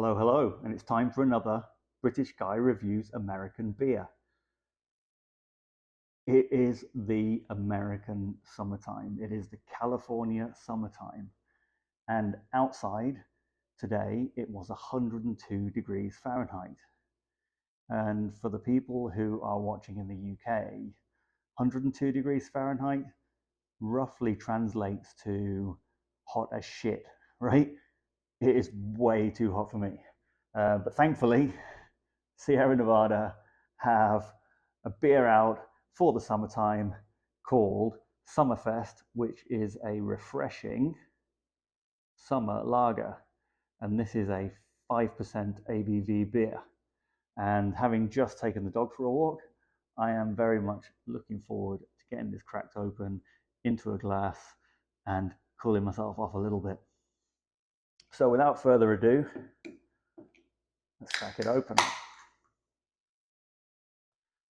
Hello, hello, and it's time for another British Guy Reviews American Beer. It is the American summertime. It is the California summertime. And outside today, it was 102 degrees Fahrenheit. And for the people who are watching in the UK, 102 degrees Fahrenheit roughly translates to hot as shit, right? It is way too hot for me. But thankfully, Sierra Nevada have a beer out for the summertime called Summerfest, which is a refreshing summer lager. And this is a 5% ABV beer. And having just taken the dog for a walk, I am very much looking forward to getting this cracked open into a glass and cooling myself off a little bit. So without further ado, let's crack it open.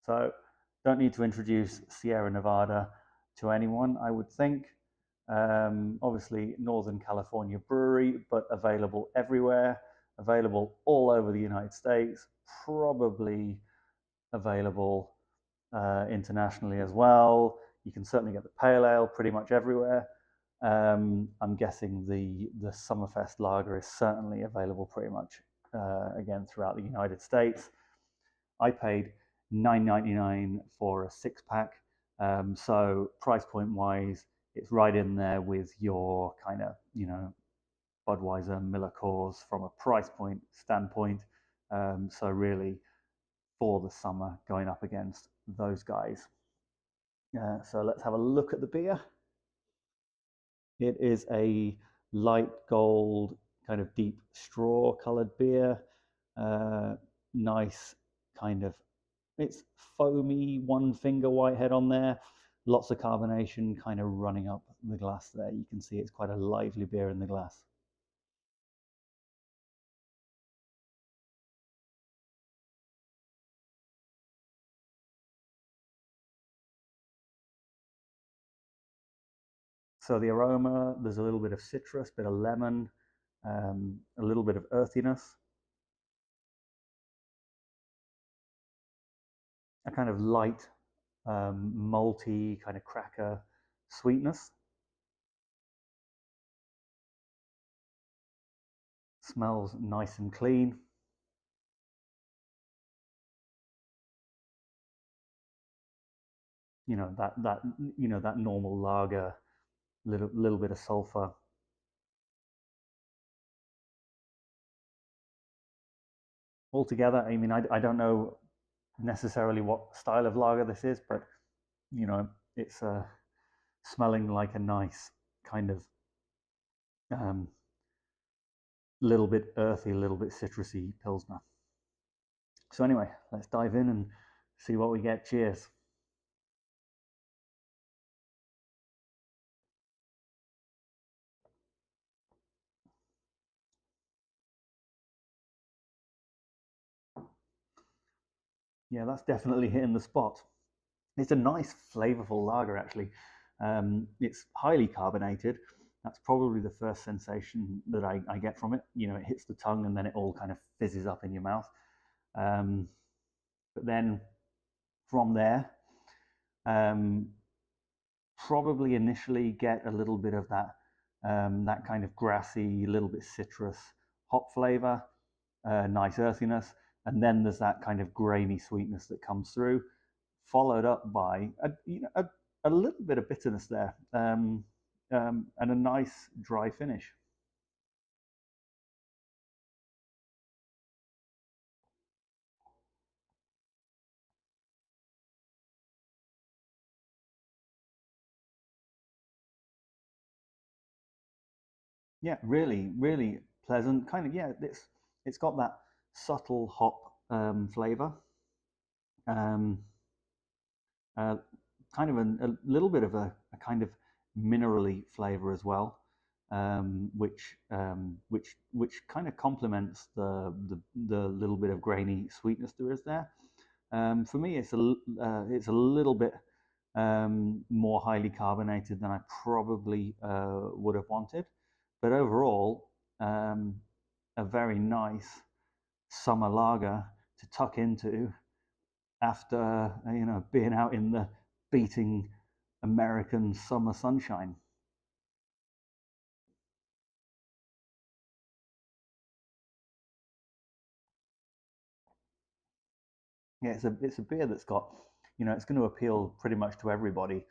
So don't need to introduce Sierra Nevada to anyone, I would think. Obviously, Northern California brewery, but available everywhere, available all over the United States, probably available internationally as well. You can certainly get the pale ale pretty much everywhere. I'm guessing the Summerfest lager is certainly available pretty much again throughout the United States. I paid $9.99 for a 6-pack, so price point wise, it's right in there with your kind of Budweiser, Miller Coors from a price point standpoint. So really, for the summer, going up against those guys. So let's have a look at the beer. It is a light gold, kind of deep straw colored beer. Nice kind of, it's foamy, one finger whitehead on there. Lots of carbonation kind of running up the glass there. You can see it's quite a lively beer in the glass. So the aroma, there's a little bit of citrus, bit of lemon, a little bit of earthiness, a kind of light, malty kind of cracker sweetness. Smells nice and clean. That normal lager, little bit of sulfur. Altogether, I mean, I don't know necessarily what style of lager this is, but it's smelling like a nice kind of um, little bit earthy, a little bit citrusy pilsner. So anyway, let's dive in and see what we get. Cheers. Yeah, that's definitely hitting the spot. It's a nice, flavorful lager, actually. It's highly carbonated. That's probably the first sensation that I get from it. It hits the tongue and then it all kind of fizzes up in your mouth. Um, but then from there, um, probably initially get a little bit of that kind of grassy, little bit citrus hop flavor, nice earthiness, and then there's that kind of grainy sweetness that comes through, followed up by a little bit of bitterness there, and a nice dry finish. Yeah, really, really pleasant. Kind of, yeah, it's got that subtle hop flavor. Um, uh, Kind of a little bit of a kind of minerally flavor as well, which kind of complements the little bit of grainy sweetness there is there. For me, it's a little bit more highly carbonated than I probably would have wanted, but overall, um, a very nice summer lager to tuck into after being out in the beating American summer sunshine. Yeah, it's a beer that's got, it's going to appeal pretty much to everybody.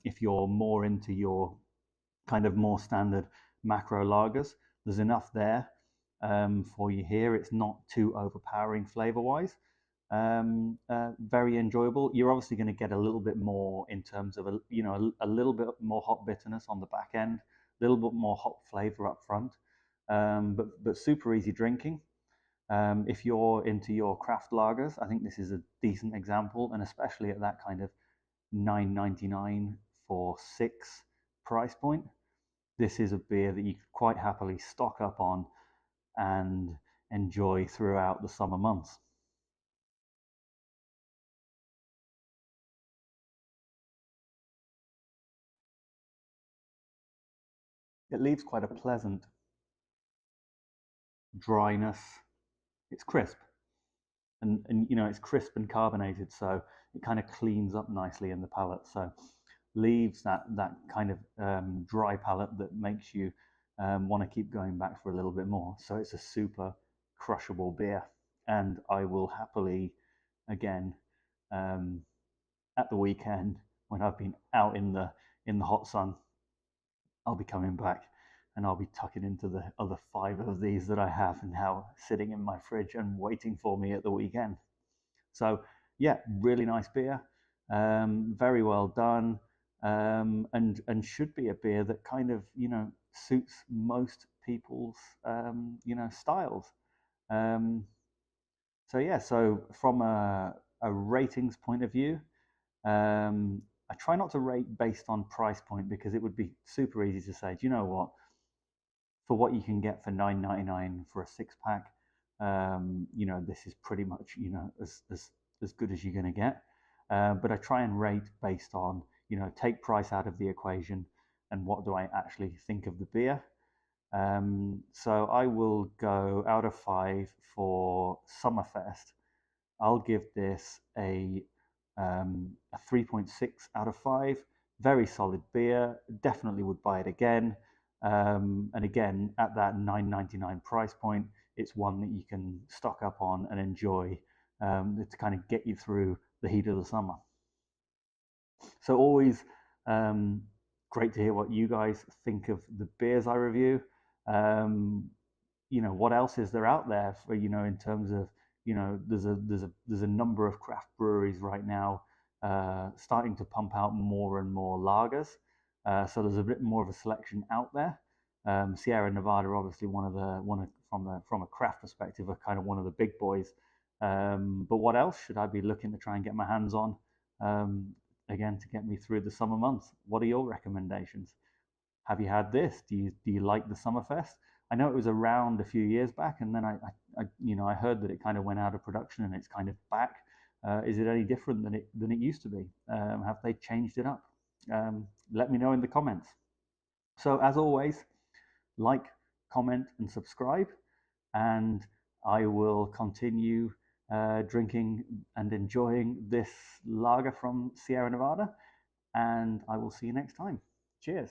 If you're more into your kind of more standard macro lagers, there's enough there for you here. It's not too overpowering flavor wise. Very enjoyable. You're obviously going to get a little bit more in terms of a little bit more hop bitterness on the back end, a little bit more hop flavor up front, but super easy drinking. If you're into your craft lagers, I think this is a decent example, and especially at that kind of 9.99 for 6 price point, this is a beer that you could quite happily stock up on and enjoy throughout the summer months. It leaves quite a pleasant dryness. It's crisp, and it's crisp and carbonated, so it kind of cleans up nicely in the palate. So leaves that kind of dry palate that makes you want to keep going back for a little bit more. So it's a super crushable beer, and I will happily, again, um, at the weekend when I've been out in the hot sun, I'll be coming back and I'll be tucking into the other 5 of these that I have now sitting in my fridge and waiting for me at the weekend. So yeah, really nice beer, very well done, and should be a beer that kind of suits most people's styles. Um, so yeah, so from a ratings point of view, I try not to rate based on price point because it would be super easy to say, do you know what? For what you can get for 9.99 for a 6 pack, this is pretty much as good as you're going to get. But I try and rate based on take price out of the equation and what do I actually think of the beer. So I will go out of 5 for Summerfest. I'll give this a 3.6 out of 5. Very solid beer. Definitely would buy it again. And again, at that 9.99 price point, it's one that you can stock up on and enjoy to kind of get you through the heat of the summer. So always great to hear what you guys think of the beers I review. Um, what else is there out there for in terms of there's a number of craft breweries right now starting to pump out more and more lagers, so there's a bit more of a selection out there. Sierra Nevada, obviously from a craft perspective, are kind of one of the big boys. But what else should I be looking to try and get my hands on um, again to get me through the summer months? What are your recommendations? Have you had this? Do you like the Summerfest? I know it was around a few years back, and then I heard that it kind of went out of production and it's kind of back. Is it any different than it used to be? Have they changed it up? Let me know in the comments. So as always, like, comment, and subscribe, and I will continue drinking and enjoying this lager from Sierra Nevada. And I will see you next time. Cheers.